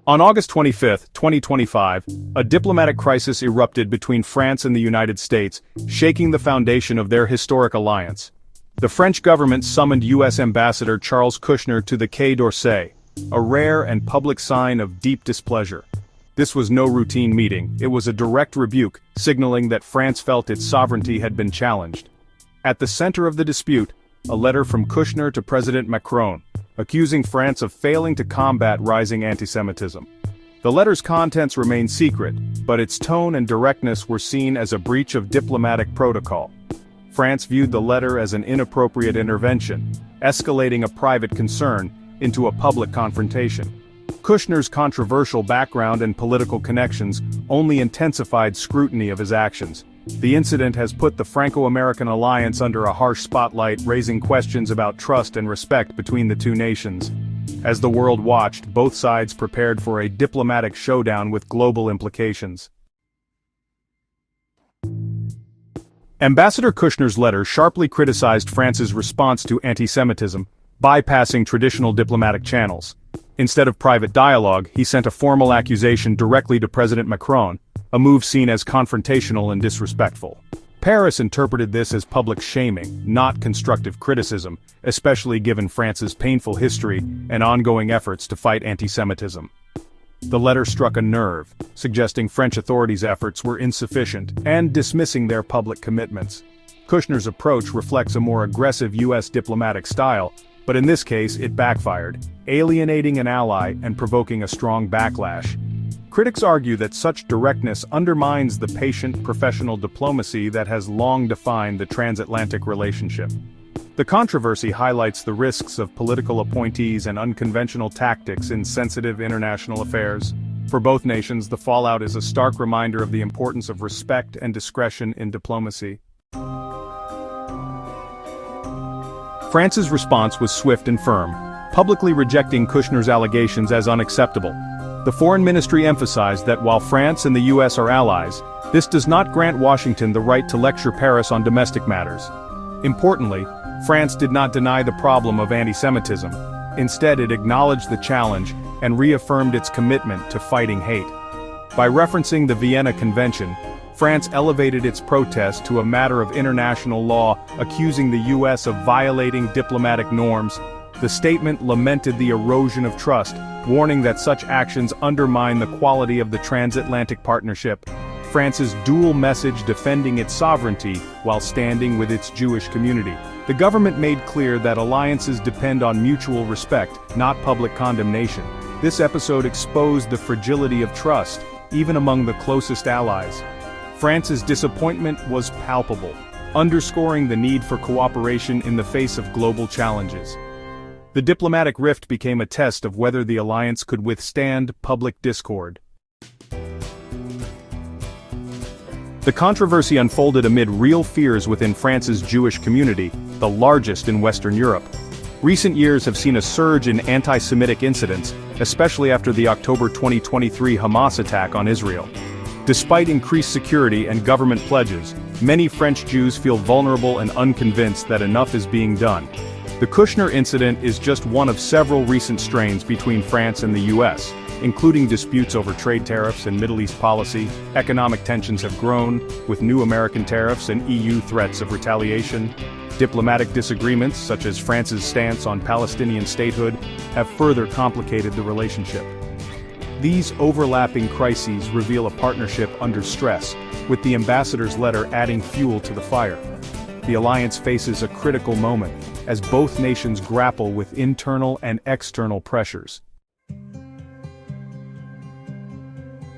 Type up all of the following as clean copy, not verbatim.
On August 25, 2025, a diplomatic crisis erupted between France and the United States, shaking the foundation of their historic alliance. The French government summoned U.S. Ambassador Charles Kushner to the Quai d'Orsay, a rare and public sign of deep displeasure. This was no routine meeting, it was a direct rebuke, signaling that France felt its sovereignty had been challenged. At the center of the dispute, a letter from Kushner to President Macron, accusing France of failing to combat rising antisemitism. The letter's contents remained secret, but its tone and directness were seen as a breach of diplomatic protocol. France viewed the letter as an inappropriate intervention, escalating a private concern into a public confrontation. Kushner's controversial background and political connections only intensified scrutiny of his actions. The incident has put the Franco-American alliance under a harsh spotlight, raising questions about trust and respect between the two nations. As the world watched, both sides prepared for a diplomatic showdown with global implications. Ambassador Kushner's letter sharply criticized France's response to antisemitism, bypassing traditional diplomatic channels. Instead of private dialogue, he sent a formal accusation directly to President Macron, a move seen as confrontational and disrespectful. Paris interpreted this as public shaming, not constructive criticism, especially given France's painful history and ongoing efforts to fight antisemitism. The letter struck a nerve, suggesting French authorities' efforts were insufficient and dismissing their public commitments. Kushner's approach reflects a more aggressive U.S. diplomatic style, but in this case it backfired, alienating an ally and provoking a strong backlash. Critics argue that such directness undermines the patient, professional diplomacy that has long defined the transatlantic relationship. The controversy highlights the risks of political appointees and unconventional tactics in sensitive international affairs. For both nations, the fallout is a stark reminder of the importance of respect and discretion in diplomacy. France's response was swift and firm, publicly rejecting Kushner's allegations as unacceptable. The Foreign Ministry emphasized that while France and the U.S. are allies, this does not grant Washington the right to lecture Paris on domestic matters. Importantly, France did not deny the problem of antisemitism. Instead, it acknowledged the challenge and reaffirmed its commitment to fighting hate. By referencing the Vienna Convention, France elevated its protest to a matter of international law, accusing the U.S. of violating diplomatic norms. The statement lamented the erosion of trust, warning that such actions undermine the quality of the transatlantic partnership. France's dual message defending its sovereignty while standing with its Jewish community. The government made clear that alliances depend on mutual respect, not public condemnation. This episode exposed the fragility of trust, even among the closest allies. France's disappointment was palpable, underscoring the need for cooperation in the face of global challenges. The diplomatic rift became a test of whether the alliance could withstand public discord. The controversy unfolded amid real fears within France's Jewish community, the largest in Western Europe. Recent years have seen a surge in anti-Semitic incidents, especially after the October 2023 Hamas attack on Israel. Despite increased security and government pledges, many French Jews feel vulnerable and unconvinced that enough is being done. The Kushner incident is just one of several recent strains between France and the U.S., including disputes over trade tariffs and Middle East policy. Economic tensions have grown, with new American tariffs and EU threats of retaliation. Diplomatic disagreements, such as France's stance on Palestinian statehood, have further complicated the relationship. These overlapping crises reveal a partnership under stress, with the ambassador's letter adding fuel to the fire. The alliance faces a critical moment, as both nations grapple with internal and external pressures.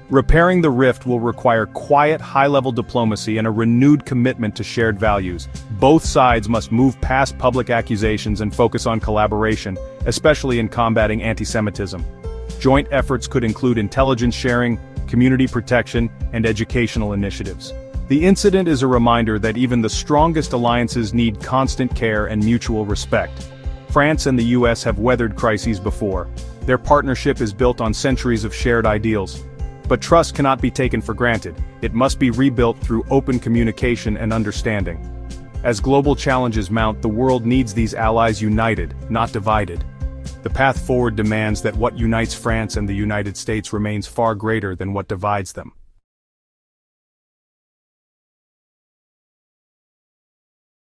Repairing the rift will require quiet, high-level diplomacy and a renewed commitment to shared values. Both sides must move past public accusations and focus on collaboration, especially in combating antisemitism. Joint efforts could include intelligence sharing, community protection, and educational initiatives. The incident is a reminder that even the strongest alliances need constant care and mutual respect. France and the U.S. have weathered crises before. Their partnership is built on centuries of shared ideals. But trust cannot be taken for granted. It must be rebuilt through open communication and understanding. As global challenges mount, the world needs these allies united, not divided. The path forward demands that what unites France and the United States remains far greater than what divides them.